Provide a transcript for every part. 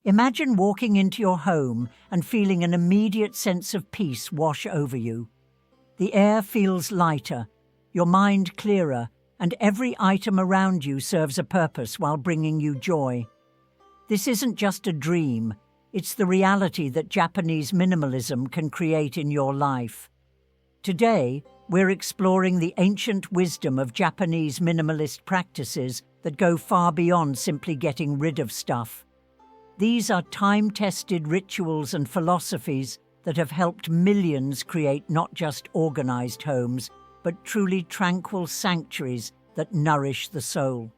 Imagine walking into your home and feeling an immediate sense of peace wash over you. The air feels lighter, your mind clearer, and every item around you serves a purpose while bringing you joy. This isn't just a dream, it's the reality that Japanese minimalism can create in your life. Today, we're exploring the ancient wisdom of Japanese minimalist practices that go far beyond simply getting rid of stuff. These are time-tested rituals and philosophies that have helped millions create not just organized homes, but truly tranquil sanctuaries that nourish the soul.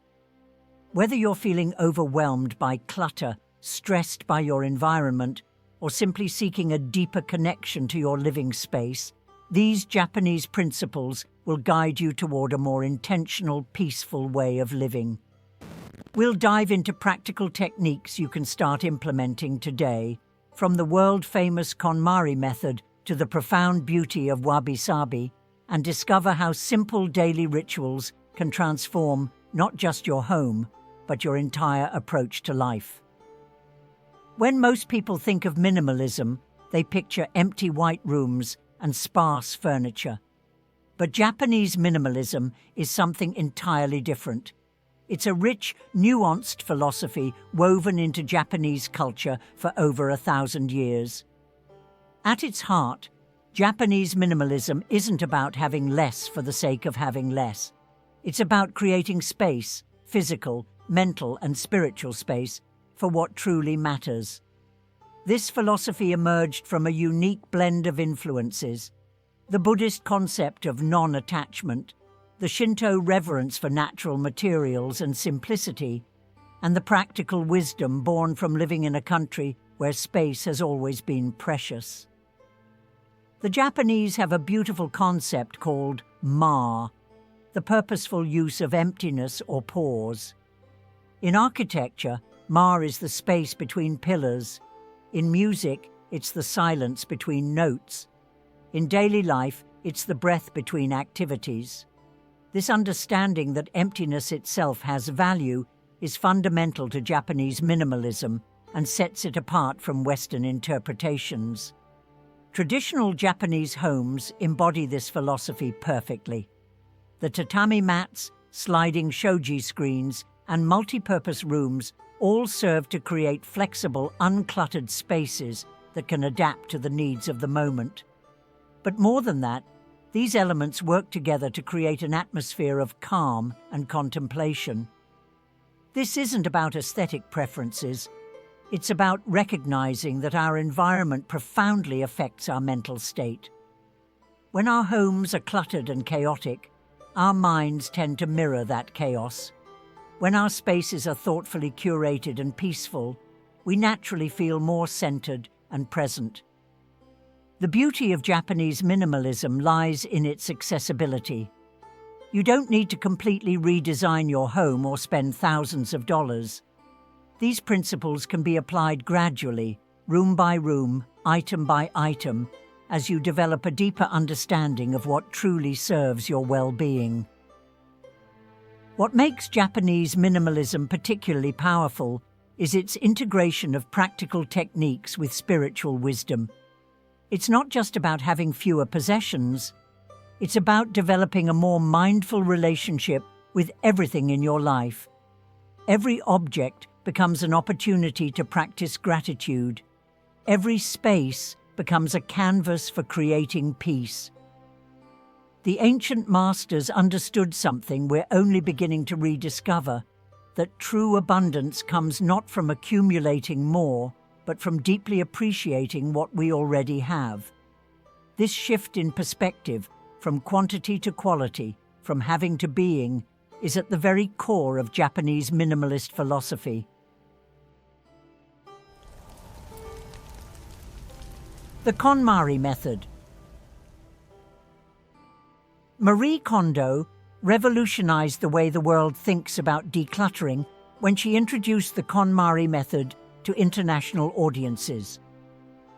Whether you're feeling overwhelmed by clutter, stressed by your environment, or simply seeking a deeper connection to your living space, these Japanese principles will guide you toward a more intentional, peaceful way of living. We'll dive into practical techniques you can start implementing today, from the world-famous KonMari method to the profound beauty of Wabi-Sabi, and discover how simple daily rituals can transform not just your home, but your entire approach to life. When most people think of minimalism, they picture empty white rooms and sparse furniture. But Japanese minimalism is something entirely different. It's a rich, nuanced philosophy woven into Japanese culture for over 1,000 years. At its heart, Japanese minimalism isn't about having less for the sake of having less. It's about creating space, physical, mental, and spiritual space, for what truly matters. This philosophy emerged from a unique blend of influences: the Buddhist concept of non-attachment, the Shinto reverence for natural materials and simplicity, and the practical wisdom born from living in a country where space has always been precious. The Japanese have a beautiful concept called ma, the purposeful use of emptiness or pause. In architecture, ma is the space between pillars. In music, it's the silence between notes. In daily life, it's the breath between activities. This understanding that emptiness itself has value is fundamental to Japanese minimalism and sets it apart from Western interpretations. Traditional Japanese homes embody this philosophy perfectly. The tatami mats, sliding shoji screens, and multi-purpose rooms all serve to create flexible, uncluttered spaces that can adapt to the needs of the moment. But more than that, these elements work together to create an atmosphere of calm and contemplation. This isn't about aesthetic preferences. It's about recognizing that our environment profoundly affects our mental state. When our homes are cluttered and chaotic, our minds tend to mirror that chaos. When our spaces are thoughtfully curated and peaceful, we naturally feel more centered and present. The beauty of Japanese minimalism lies in its accessibility. You don't need to completely redesign your home or spend thousands of dollars. These principles can be applied gradually, room by room, item by item, as you develop a deeper understanding of what truly serves your well-being. What makes Japanese minimalism particularly powerful is its integration of practical techniques with spiritual wisdom. It's not just about having fewer possessions. It's about developing a more mindful relationship with everything in your life. Every object becomes an opportunity to practice gratitude. Every space becomes a canvas for creating peace. The ancient masters understood something we're only beginning to rediscover: that true abundance comes not from accumulating more, but from deeply appreciating what we already have. This shift in perspective, from quantity to quality, from having to being, is at the very core of Japanese minimalist philosophy. The KonMari method. Marie Kondo revolutionized the way the world thinks about decluttering when she introduced the KonMari method to international audiences.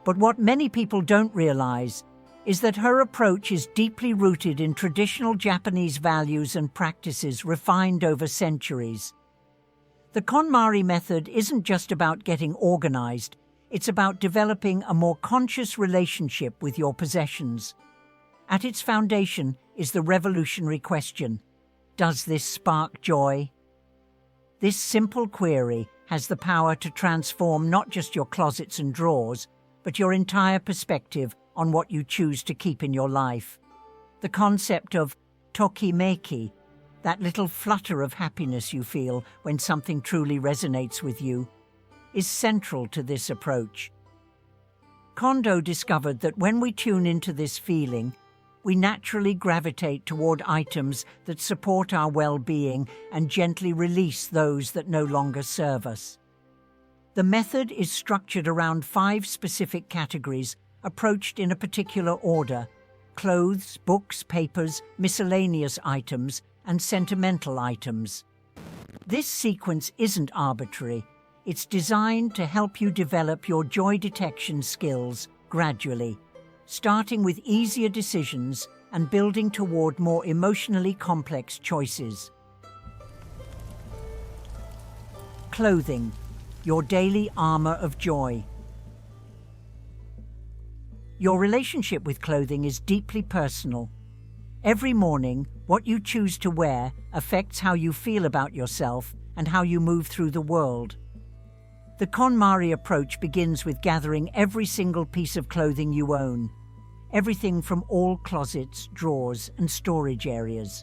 But what many people don't realize is that her approach is deeply rooted in traditional Japanese values and practices refined over centuries. The KonMari method isn't just about getting organized, it's about developing a more conscious relationship with your possessions. At its foundation is the revolutionary question: does this spark joy? This simple query has the power to transform not just your closets and drawers, but your entire perspective on what you choose to keep in your life. The concept of tokimeki, that little flutter of happiness you feel when something truly resonates with you, is central to this approach. Kondo discovered that when we tune into this feeling, we naturally gravitate toward items that support our well-being and gently release those that no longer serve us. The method is structured around 5 specific categories, approached in a particular order: clothes, books, papers, miscellaneous items, and sentimental items. This sequence isn't arbitrary. It's designed to help you develop your joy detection skills gradually, starting with easier decisions and building toward more emotionally complex choices. Clothing, your daily armor of joy. Your relationship with clothing is deeply personal. Every morning, what you choose to wear affects how you feel about yourself and how you move through the world. The KonMari approach begins with gathering every single piece of clothing you own, everything from all closets, drawers, and storage areas.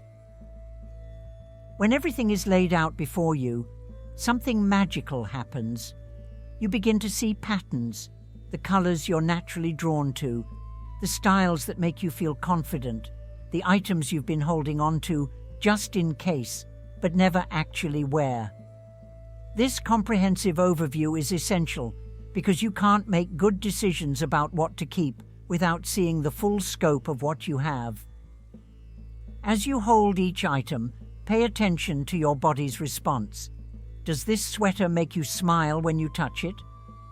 When everything is laid out before you, something magical happens. You begin to see patterns, the colors you're naturally drawn to, the styles that make you feel confident, the items you've been holding on to just in case, but never actually wear. This comprehensive overview is essential because you can't make good decisions about what to keep without seeing the full scope of what you have. As you hold each item, pay attention to your body's response. Does this sweater make you smile when you touch it?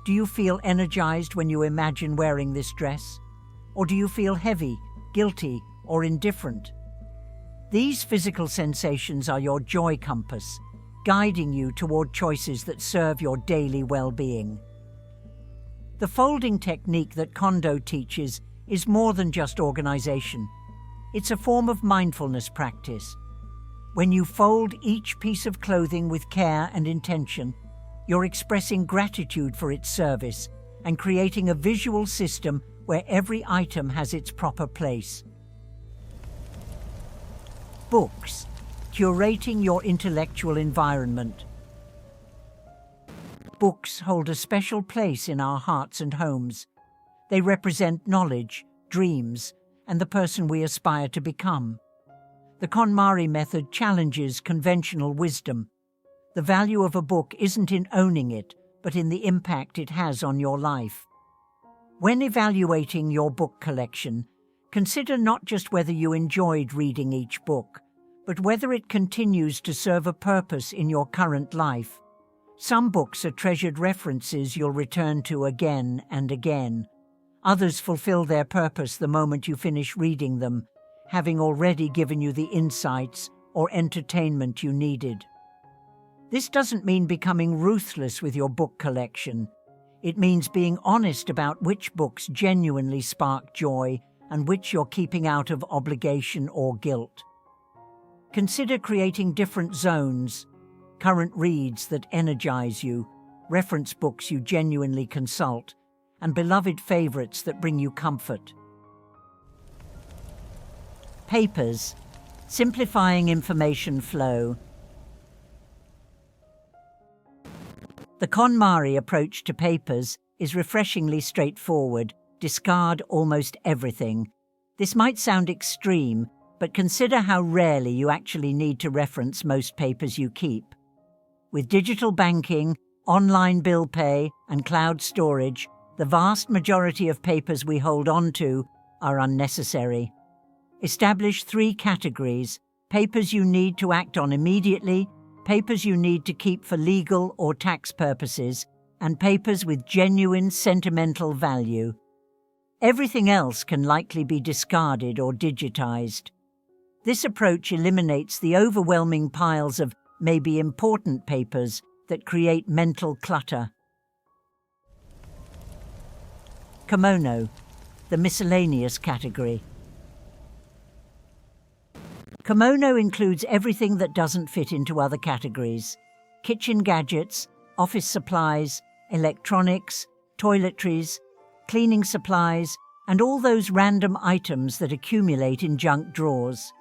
Do you feel energized when you imagine wearing this dress? Or do you feel heavy, guilty, or indifferent? These physical sensations are your joy compass, guiding you toward choices that serve your daily well-being. The folding technique that Kondo teaches is more than just organization. It's a form of mindfulness practice. When you fold each piece of clothing with care and intention, you're expressing gratitude for its service and creating a visual system where every item has its proper place. Books, curating your intellectual environment. Books hold a special place in our hearts and homes. They represent knowledge, dreams, and the person we aspire to become. The KonMari method challenges conventional wisdom. The value of a book isn't in owning it, but in the impact it has on your life. When evaluating your book collection, consider not just whether you enjoyed reading each book, but whether it continues to serve a purpose in your current life. Some books are treasured references you'll return to again and again. Others fulfill their purpose the moment you finish reading them, having already given you the insights or entertainment you needed. This doesn't mean becoming ruthless with your book collection. It means being honest about which books genuinely spark joy and which you're keeping out of obligation or guilt. Consider creating different zones: current reads that energize you, reference books you genuinely consult, and beloved favorites that bring you comfort. Papers, simplifying information flow. The KonMari approach to papers is refreshingly straightforward. Discard almost everything. This might sound extreme, but consider how rarely you actually need to reference most papers you keep. With digital banking, online bill pay, and cloud storage, the vast majority of papers we hold on to are unnecessary. Establish 3 categories: papers you need to act on immediately, papers you need to keep for legal or tax purposes, and papers with genuine sentimental value. Everything else can likely be discarded or digitized. This approach eliminates the overwhelming piles of maybe important papers that create mental clutter. Kimono, the miscellaneous category. Kimono includes everything that doesn't fit into other categories: kitchen gadgets, office supplies, electronics, toiletries, cleaning supplies, and all those random items that accumulate in junk drawers.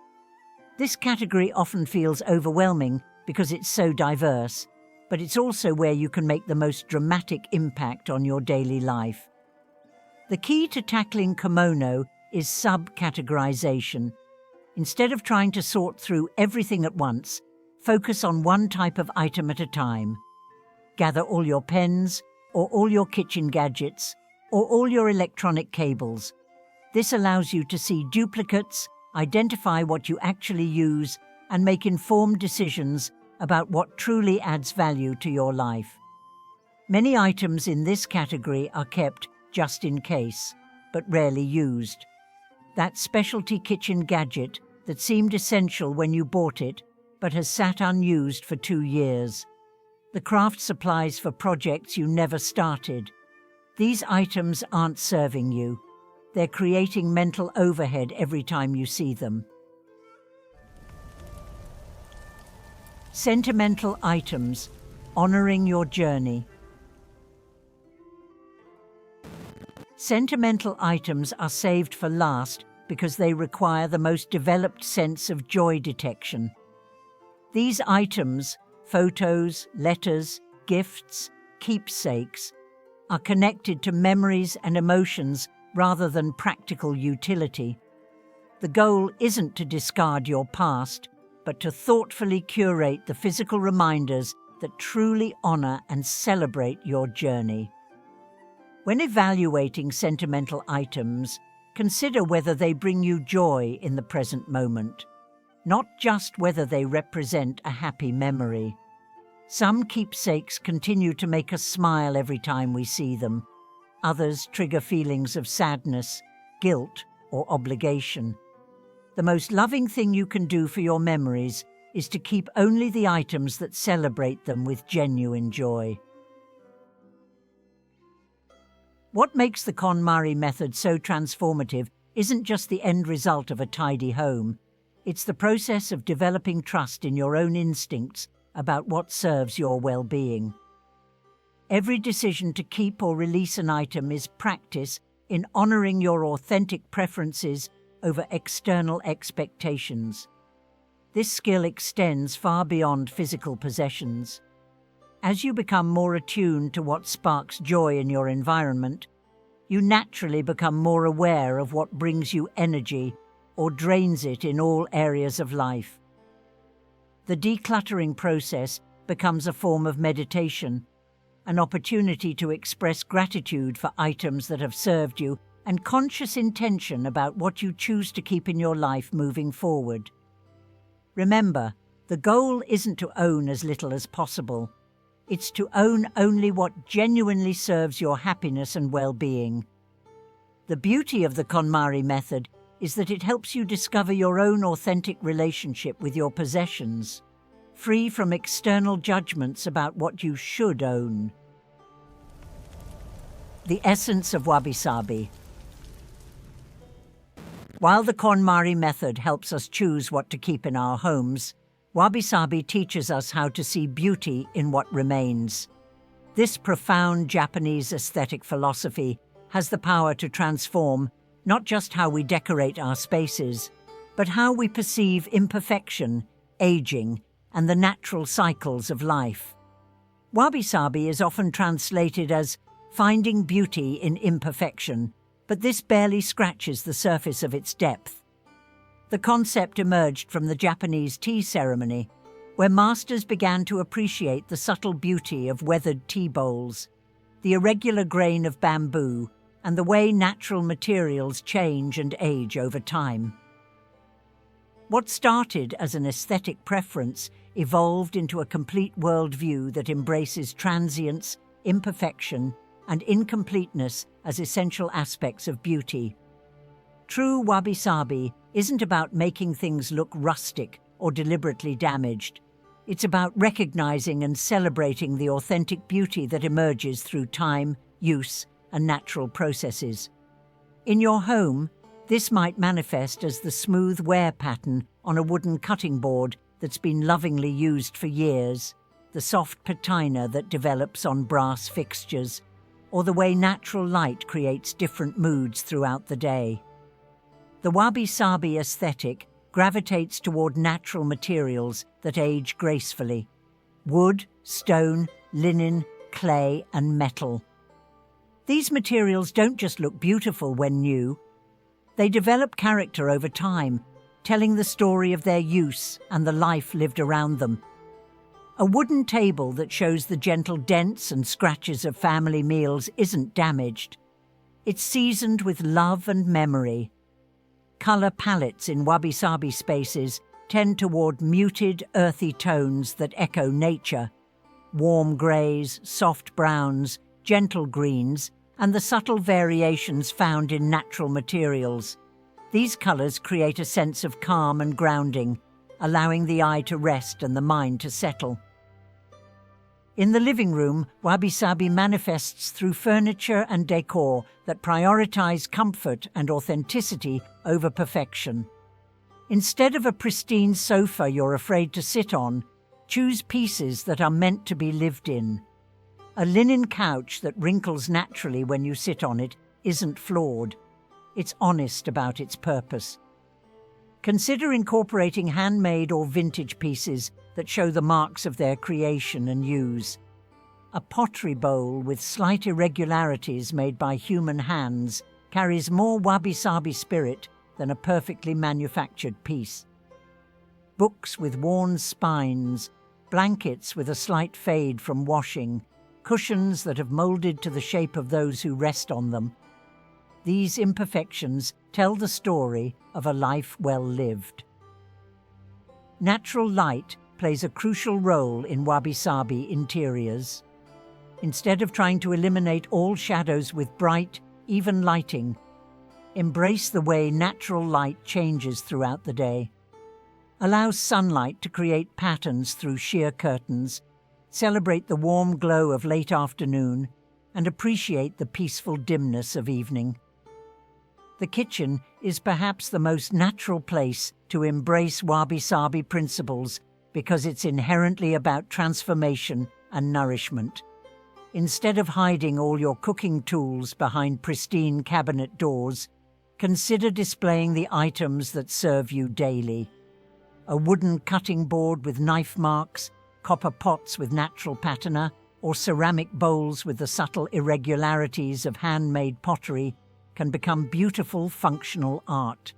This category often feels overwhelming because it's so diverse, but it's also where you can make the most dramatic impact on your daily life. The key to tackling kimono is subcategorization. Instead of trying to sort through everything at once, focus on one type of item at a time. Gather all your pens, or all your kitchen gadgets, or all your electronic cables. This allows you to see duplicates, identify what you actually use, and make informed decisions about what truly adds value to your life. Many items in this category are kept just in case, but rarely used. That specialty kitchen gadget that seemed essential when you bought it, but has sat unused for 2 years. The craft supplies for projects you never started. These items aren't serving you. They're creating mental overhead every time you see them. Sentimental items, honoring your journey. Sentimental items are saved for last because they require the most developed sense of joy detection. These items, photos, letters, gifts, keepsakes, are connected to memories and emotions rather than practical utility. The goal isn't to discard your past, but to thoughtfully curate the physical reminders that truly honor and celebrate your journey. When evaluating sentimental items, consider whether they bring you joy in the present moment, not just whether they represent a happy memory. Some keepsakes continue to make us smile every time we see them. Others trigger feelings of sadness, guilt, or obligation. The most loving thing you can do for your memories is to keep only the items that celebrate them with genuine joy. What makes the KonMari method so transformative isn't just the end result of a tidy home. It's the process of developing trust in your own instincts about what serves your well-being. Every decision to keep or release an item is practice in honoring your authentic preferences over external expectations. This skill extends far beyond physical possessions. As you become more attuned to what sparks joy in your environment, you naturally become more aware of what brings you energy or drains it in all areas of life. The decluttering process becomes a form of meditation, an opportunity to express gratitude for items that have served you and conscious intention about what you choose to keep in your life moving forward. Remember, the goal isn't to own as little as possible. It's to own only what genuinely serves your happiness and well-being. The beauty of the KonMari method is that it helps you discover your own authentic relationship with your possessions, free from external judgments about what you should own. The essence of Wabi-Sabi. While the KonMari method helps us choose what to keep in our homes, Wabi-Sabi teaches us how to see beauty in what remains. This profound Japanese aesthetic philosophy has the power to transform not just how we decorate our spaces, but how we perceive imperfection, aging, and the natural cycles of life. Wabi-Sabi is often translated as finding beauty in imperfection, but this barely scratches the surface of its depth. The concept emerged from the Japanese tea ceremony, where masters began to appreciate the subtle beauty of weathered tea bowls, the irregular grain of bamboo, and the way natural materials change and age over time. What started as an aesthetic preference evolved into a complete worldview that embraces transience, imperfection, and incompleteness as essential aspects of beauty. True Wabi-Sabi isn't about making things look rustic or deliberately damaged. It's about recognizing and celebrating the authentic beauty that emerges through time, use, and natural processes. In your home, this might manifest as the smooth wear pattern on a wooden cutting board that's been lovingly used for years, the soft patina that develops on brass fixtures, or the way natural light creates different moods throughout the day. The Wabi-Sabi aesthetic gravitates toward natural materials that age gracefully: wood, stone, linen, clay, and metal. These materials don't just look beautiful when new. They develop character over time, telling the story of their use and the life lived around them. A wooden table that shows the gentle dents and scratches of family meals isn't damaged. It's seasoned with love and memory. Color palettes in Wabi-Sabi spaces tend toward muted, earthy tones that echo nature: warm grays, soft browns, gentle greens, and the subtle variations found in natural materials. These colors create a sense of calm and grounding, allowing the eye to rest and the mind to settle. In the living room, Wabi-Sabi manifests through furniture and decor that prioritize comfort and authenticity over perfection. Instead of a pristine sofa you're afraid to sit on, choose pieces that are meant to be lived in. A linen couch that wrinkles naturally when you sit on it isn't flawed. It's honest about its purpose. Consider incorporating handmade or vintage pieces that show the marks of their creation and use. A pottery bowl with slight irregularities made by human hands carries more Wabi-Sabi spirit than a perfectly manufactured piece. Books with worn spines, blankets with a slight fade from washing, cushions that have molded to the shape of those who rest on them. These imperfections tell the story of a life well lived. Natural light plays a crucial role in Wabi-Sabi interiors. Instead of trying to eliminate all shadows with bright, even lighting, embrace the way natural light changes throughout the day. Allow sunlight to create patterns through sheer curtains, celebrate the warm glow of late afternoon, and appreciate the peaceful dimness of evening. The kitchen is perhaps the most natural place to embrace Wabi-Sabi principles because it's inherently about transformation and nourishment. Instead of hiding all your cooking tools behind pristine cabinet doors, consider displaying the items that serve you daily. A wooden cutting board with knife marks, copper pots with natural patina, or ceramic bowls with the subtle irregularities of handmade pottery can become beautiful, functional art.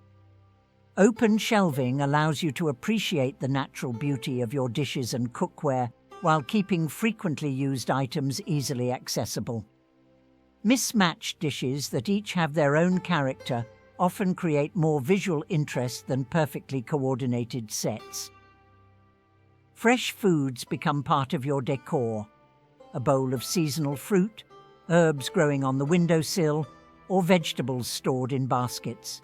Open shelving allows you to appreciate the natural beauty of your dishes and cookware while keeping frequently used items easily accessible. Mismatched dishes that each have their own character often create more visual interest than perfectly coordinated sets. Fresh foods become part of your decor. A bowl of seasonal fruit, herbs growing on the windowsill, or vegetables stored in baskets.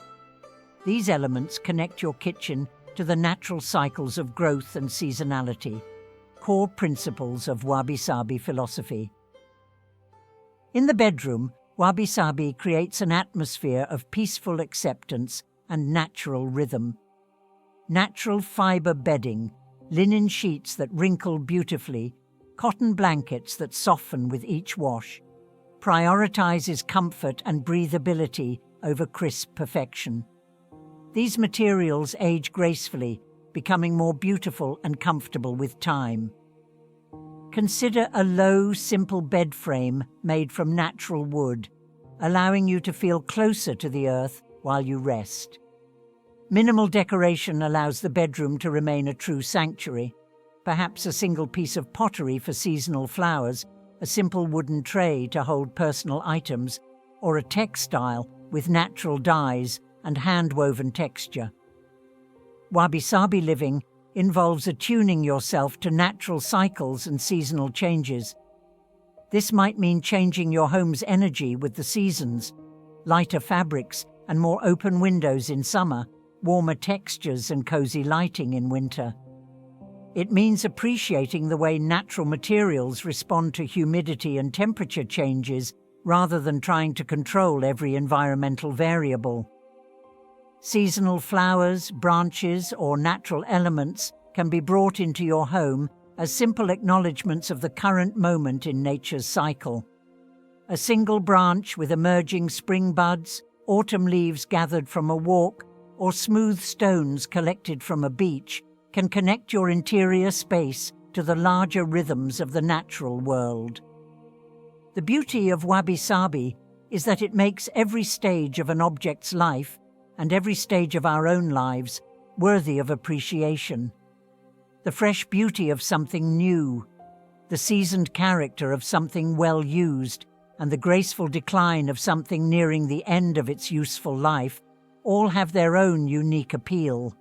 These elements connect your kitchen to the natural cycles of growth and seasonality, core principles of Wabi-Sabi philosophy. In the bedroom, Wabi-Sabi creates an atmosphere of peaceful acceptance and natural rhythm. Natural fiber bedding, linen sheets that wrinkle beautifully, cotton blankets that soften with each wash, prioritizes comfort and breathability over crisp perfection. These materials age gracefully, becoming more beautiful and comfortable with time. Consider a low, simple bed frame made from natural wood, allowing you to feel closer to the earth while you rest. Minimal decoration allows the bedroom to remain a true sanctuary. Perhaps a single piece of pottery for seasonal flowers, a simple wooden tray to hold personal items, or a textile with natural dyes and hand-woven texture. Wabi-Sabi living involves attuning yourself to natural cycles and seasonal changes. This might mean changing your home's energy with the seasons, lighter fabrics and more open windows in summer, warmer textures and cozy lighting in winter. It means appreciating the way natural materials respond to humidity and temperature changes rather than trying to control every environmental variable. Seasonal flowers, branches, or natural elements can be brought into your home as simple acknowledgements of the current moment in nature's cycle. A single branch with emerging spring buds, autumn leaves gathered from a walk, or smooth stones collected from a beach can connect your interior space to the larger rhythms of the natural world. The beauty of Wabi-Sabi is that it makes every stage of an object's life, and every stage of our own lives, worthy of appreciation. The fresh beauty of something new, the seasoned character of something well used, and the graceful decline of something nearing the end of its useful life all have their own unique appeal.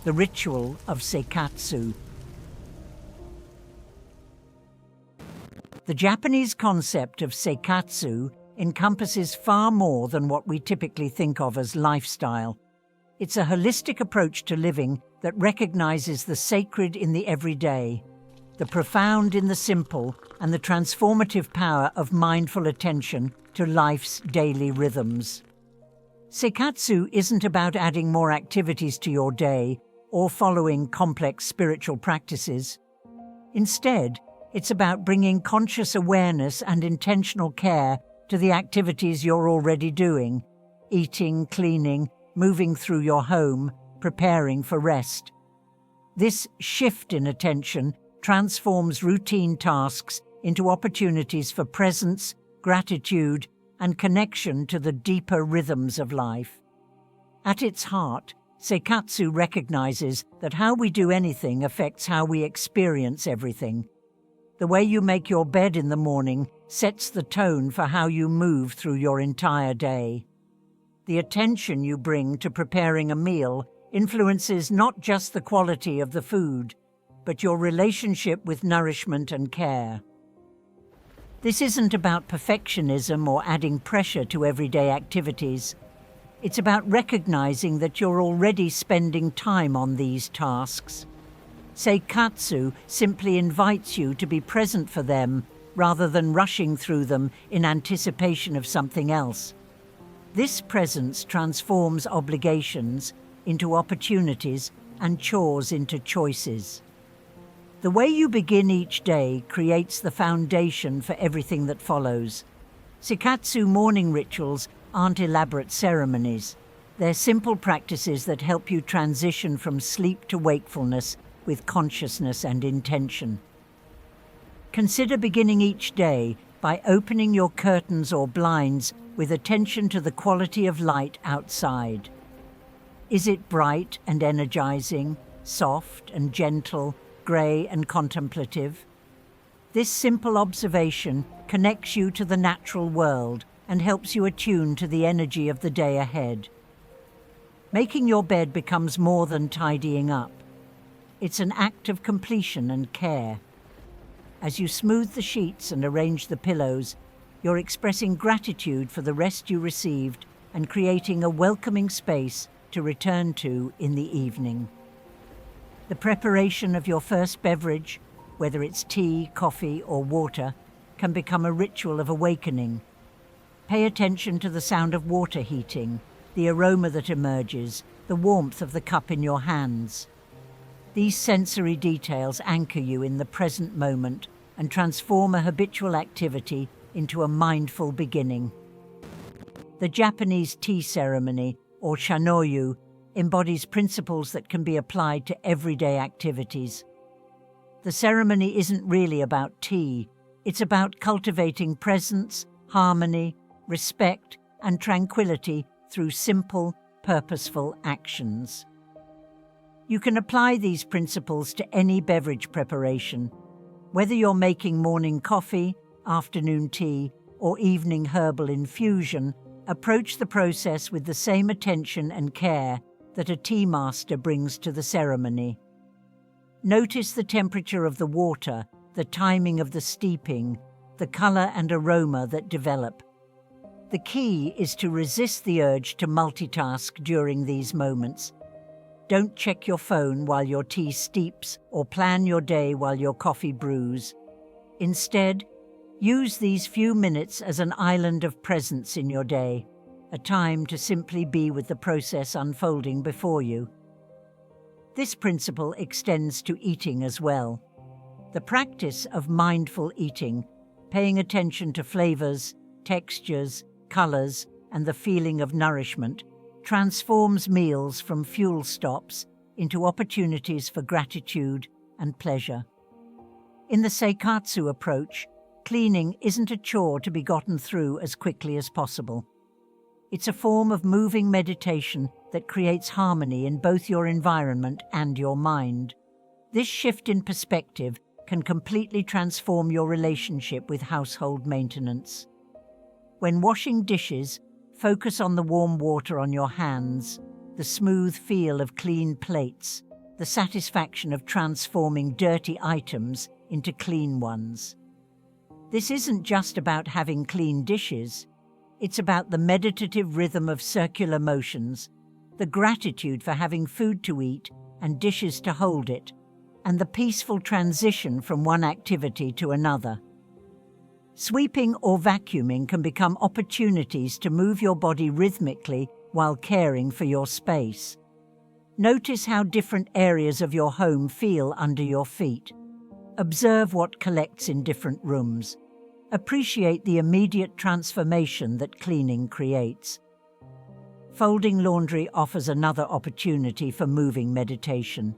The ritual of Sekatsu. The Japanese concept of Sekatsu encompasses far more than what we typically think of as lifestyle. It's a holistic approach to living that recognizes the sacred in the everyday, the profound in the simple, and the transformative power of mindful attention to life's daily rhythms. Sekatsu isn't about adding more activities to your day or following complex spiritual practices. Instead, it's about bringing conscious awareness and intentional care to the activities you're already doing: eating, cleaning, moving through your home, preparing for rest. This shift in attention transforms routine tasks into opportunities for presence, gratitude, and connection to the deeper rhythms of life. At its heart, Sekatsu recognizes that how we do anything affects how we experience everything. The way you make your bed in the morning sets the tone for how you move through your entire day. The attention you bring to preparing a meal influences not just the quality of the food, but your relationship with nourishment and care. This isn't about perfectionism or adding pressure to everyday activities. It's about recognizing that you're already spending time on these tasks. Sekatsu simply invites you to be present for them rather than rushing through them in anticipation of something else. This presence transforms obligations into opportunities and chores into choices. The way you begin each day creates the foundation for everything that follows. Sekatsu morning rituals aren't elaborate ceremonies. They're simple practices that help you transition from sleep to wakefulness with consciousness and intention. Consider beginning each day by opening your curtains or blinds with attention to the quality of light outside. Is it bright and energizing, soft and gentle, grey and contemplative? This simple observation connects you to the natural world and helps you attune to the energy of the day ahead. Making your bed becomes more than tidying up. It's an act of completion and care. As you smooth the sheets and arrange the pillows, you're expressing gratitude for the rest you received and creating a welcoming space to return to in the evening. The preparation of your first beverage, whether it's tea, coffee, or water, can become a ritual of awakening. Pay attention to the sound of water heating, the aroma that emerges, the warmth of the cup in your hands. These sensory details anchor you in the present moment and transform a habitual activity into a mindful beginning. The Japanese tea ceremony, or shanoyu, embodies principles that can be applied to everyday activities. The ceremony isn't really about tea. It's about cultivating presence, harmony, respect, and tranquility through simple, purposeful actions. You can apply these principles to any beverage preparation. Whether you're making morning coffee, afternoon tea, or evening herbal infusion, approach the process with the same attention and care that a tea master brings to the ceremony. Notice the temperature of the water, the timing of the steeping, the color and aroma that develop. The key is to resist the urge to multitask during these moments. Don't check your phone while your tea steeps or plan your day while your coffee brews. Instead, use these few minutes as an island of presence in your day, a time to simply be with the process unfolding before you. This principle extends to eating as well. The practice of mindful eating, paying attention to flavors, textures, colors, and the feeling of nourishment, transforms meals from fuel stops into opportunities for gratitude and pleasure. In the Sekatsu approach, cleaning isn't a chore to be gotten through as quickly as possible. It's a form of moving meditation that creates harmony in both your environment and your mind. This shift in perspective can completely transform your relationship with household maintenance. When washing dishes, focus on the warm water on your hands, the smooth feel of clean plates, the satisfaction of transforming dirty items into clean ones. This isn't just about having clean dishes. It's about the meditative rhythm of circular motions, the gratitude for having food to eat and dishes to hold it, and the peaceful transition from one activity to another. Sweeping or vacuuming can become opportunities to move your body rhythmically while caring for your space. Notice how different areas of your home feel under your feet. Observe what collects in different rooms. Appreciate the immediate transformation that cleaning creates. Folding laundry offers another opportunity for moving meditation.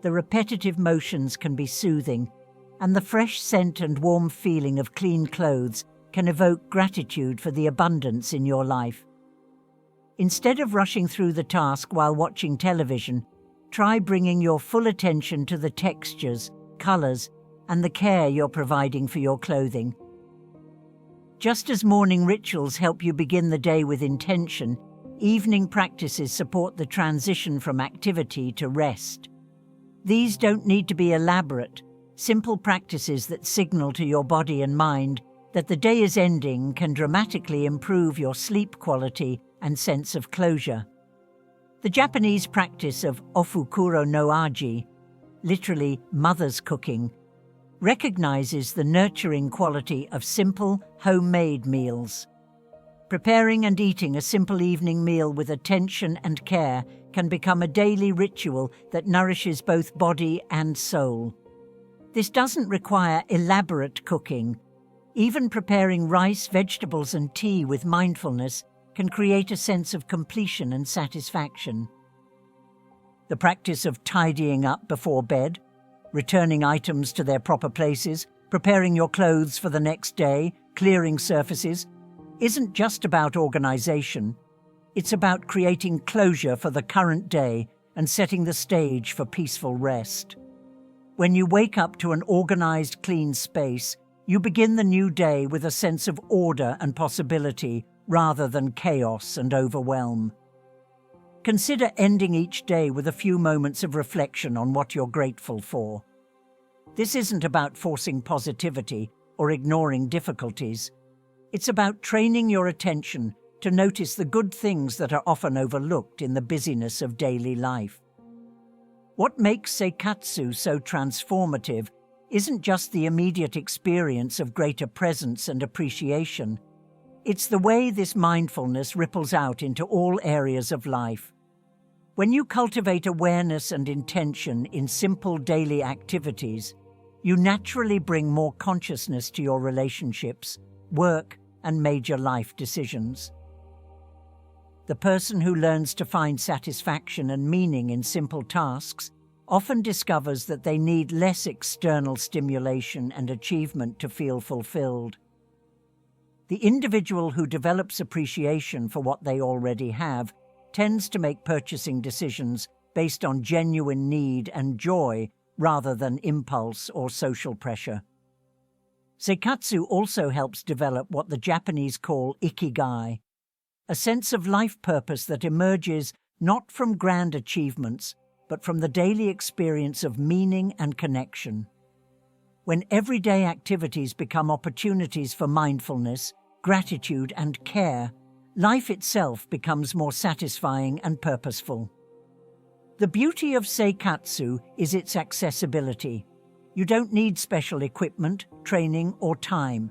The repetitive motions can be soothing, and the fresh scent and warm feeling of clean clothes can evoke gratitude for the abundance in your life. Instead of rushing through the task while watching television, try bringing your full attention to the textures, colors, and the care you're providing for your clothing. Just as morning rituals help you begin the day with intention, evening practices support the transition from activity to rest. These don't need to be elaborate. Simple practices that signal to your body and mind that the day is ending can dramatically improve your sleep quality and sense of closure. The Japanese practice of ofukuro no aji, literally mother's cooking, recognizes the nurturing quality of simple, homemade meals. Preparing and eating a simple evening meal with attention and care can become a daily ritual that nourishes both body and soul. This doesn't require elaborate cooking. Even preparing rice, vegetables, and tea with mindfulness can create a sense of completion and satisfaction. The practice of tidying up before bed, returning items to their proper places, preparing your clothes for the next day, clearing surfaces, isn't just about organization. It's about creating closure for the current day and setting the stage for peaceful rest. When you wake up to an organized, clean space, you begin the new day with a sense of order and possibility rather than chaos and overwhelm. Consider ending each day with a few moments of reflection on what you're grateful for. This isn't about forcing positivity or ignoring difficulties. It's about training your attention to notice the good things that are often overlooked in the busyness of daily life. What makes Sekatsu so transformative isn't just the immediate experience of greater presence and appreciation. It's the way this mindfulness ripples out into all areas of life. When you cultivate awareness and intention in simple daily activities, you naturally bring more consciousness to your relationships, work, and major life decisions. The person who learns to find satisfaction and meaning in simple tasks often discovers that they need less external stimulation and achievement to feel fulfilled. The individual who develops appreciation for what they already have tends to make purchasing decisions based on genuine need and joy rather than impulse or social pressure. Sekatsu also helps develop what the Japanese call ikigai, a sense of life purpose that emerges not from grand achievements, but from the daily experience of meaning and connection. When everyday activities become opportunities for mindfulness, gratitude, and care, life itself becomes more satisfying and purposeful. The beauty of Sekatsu is its accessibility. You don't need special equipment, training, or time.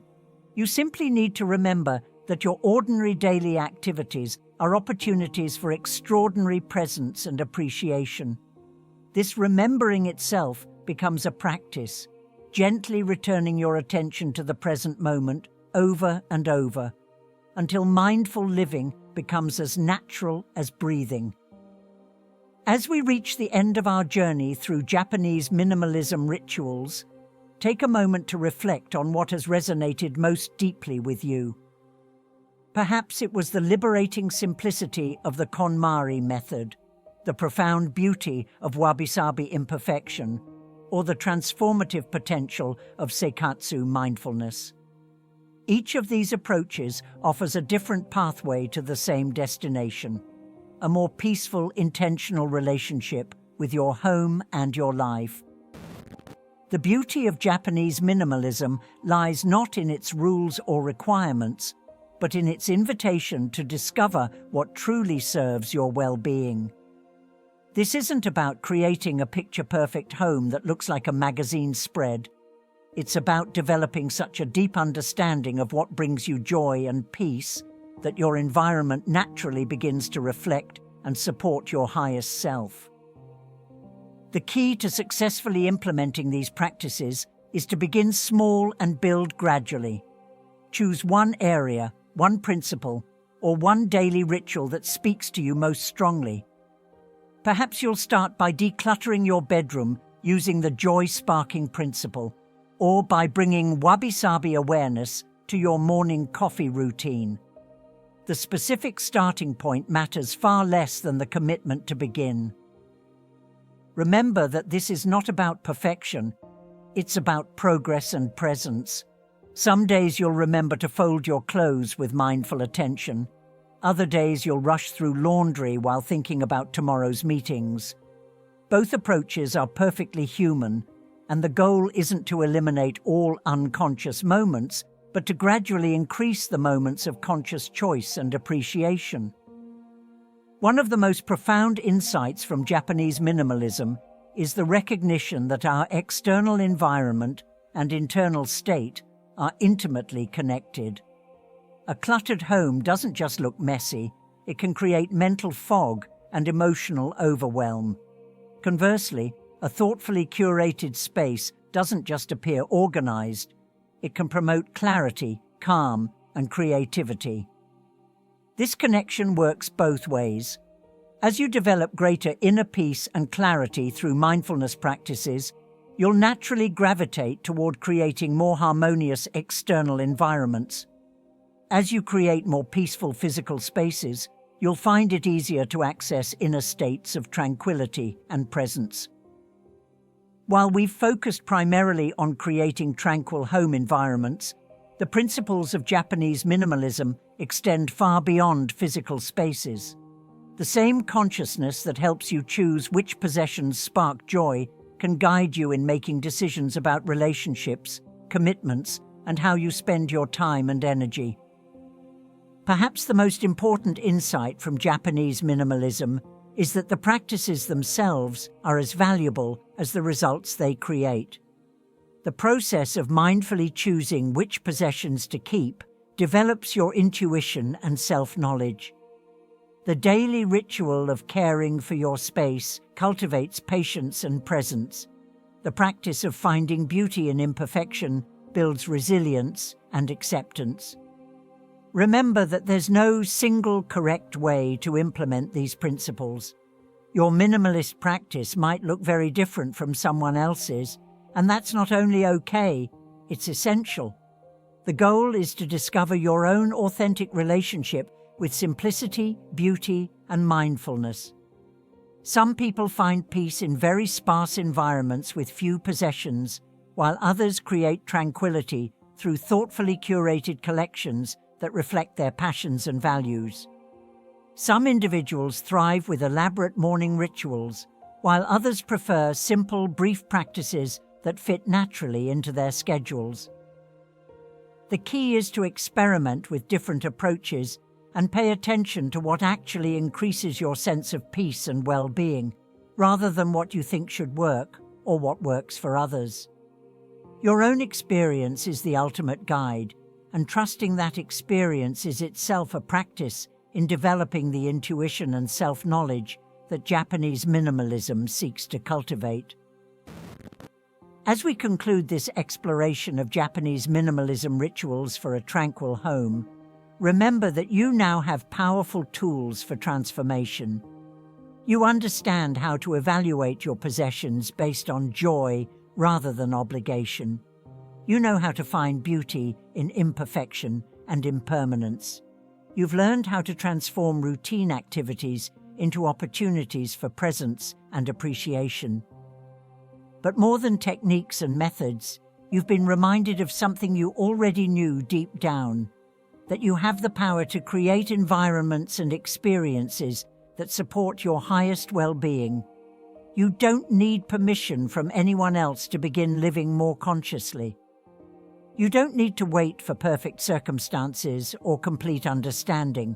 You simply need to remember that your ordinary daily activities are opportunities for extraordinary presence and appreciation. This remembering itself becomes a practice, gently returning your attention to the present moment over and over, until mindful living becomes as natural as breathing. As we reach the end of our journey through Japanese minimalism rituals, take a moment to reflect on what has resonated most deeply with you. Perhaps it was the liberating simplicity of the KonMari method, the profound beauty of Wabi-Sabi imperfection, or the transformative potential of Sekatsu mindfulness. Each of these approaches offers a different pathway to the same destination, a more peaceful, intentional relationship with your home and your life. The beauty of Japanese minimalism lies not in its rules or requirements, but in its invitation to discover what truly serves your well-being. This isn't about creating a picture-perfect home that looks like a magazine spread. It's about developing such a deep understanding of what brings you joy and peace that your environment naturally begins to reflect and support your highest self. The key to successfully implementing these practices is to begin small and build gradually. Choose one area, one principle, or one daily ritual that speaks to you most strongly. Perhaps you'll start by decluttering your bedroom using the joy-sparking principle, or by bringing Wabi-Sabi awareness to your morning coffee routine. The specific starting point matters far less than the commitment to begin. Remember that this is not about perfection, it's about progress and presence. Some days you'll remember to fold your clothes with mindful attention. Other days you'll rush through laundry while thinking about tomorrow's meetings. Both approaches are perfectly human, and the goal isn't to eliminate all unconscious moments, but to gradually increase the moments of conscious choice and appreciation. One of the most profound insights from Japanese minimalism is the recognition that our external environment and internal state are intimately connected. A cluttered home doesn't just look messy, it can create mental fog and emotional overwhelm. Conversely, a thoughtfully curated space doesn't just appear organized, it can promote clarity, calm, and creativity. This connection works both ways. As you develop greater inner peace and clarity through mindfulness practices, you'll naturally gravitate toward creating more harmonious external environments. As you create more peaceful physical spaces, you'll find it easier to access inner states of tranquility and presence. While we've focused primarily on creating tranquil home environments, the principles of Japanese minimalism extend far beyond physical spaces. The same consciousness that helps you choose which possessions spark joy can guide you in making decisions about relationships, commitments, and how you spend your time and energy. Perhaps the most important insight from Japanese minimalism is that the practices themselves are as valuable as the results they create. The process of mindfully choosing which possessions to keep develops your intuition and self-knowledge. The daily ritual of caring for your space cultivates patience and presence. The practice of finding beauty in imperfection builds resilience and acceptance. Remember that there's no single correct way to implement these principles. Your minimalist practice might look very different from someone else's, and that's not only okay, it's essential. The goal is to discover your own authentic relationship with simplicity, beauty, and mindfulness. Some people find peace in very sparse environments with few possessions, while others create tranquility through thoughtfully curated collections that reflect their passions and values. Some individuals thrive with elaborate morning rituals, while others prefer simple, brief practices that fit naturally into their schedules. The key is to experiment with different approaches and pay attention to what actually increases your sense of peace and well-being, rather than what you think should work or what works for others. Your own experience is the ultimate guide, and trusting that experience is itself a practice in developing the intuition and self-knowledge that Japanese minimalism seeks to cultivate. As we conclude this exploration of Japanese minimalism rituals for a tranquil home, remember that you now have powerful tools for transformation. You understand how to evaluate your possessions based on joy rather than obligation. You know how to find beauty in imperfection and impermanence. You've learned how to transform routine activities into opportunities for presence and appreciation. But more than techniques and methods, you've been reminded of something you already knew deep down, that you have the power to create environments and experiences that support your highest well-being. You don't need permission from anyone else to begin living more consciously. You don't need to wait for perfect circumstances or complete understanding.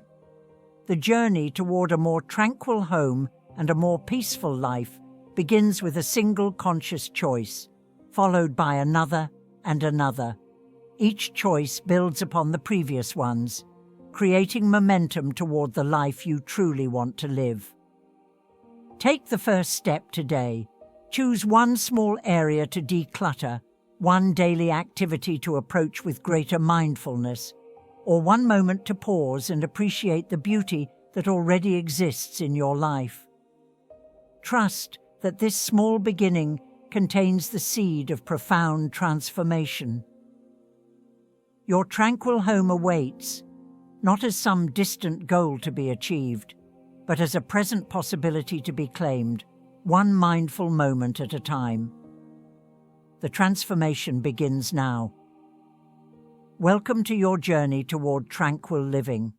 The journey toward a more tranquil home and a more peaceful life begins with a single conscious choice, followed by another and another. Each choice builds upon the previous ones, creating momentum toward the life you truly want to live. Take the first step today. Choose one small area to declutter, one daily activity to approach with greater mindfulness, or one moment to pause and appreciate the beauty that already exists in your life. Trust that this small beginning contains the seed of profound transformation. Your tranquil home awaits, not as some distant goal to be achieved, but as a present possibility to be claimed, one mindful moment at a time. The transformation begins now. Welcome to your journey toward tranquil living.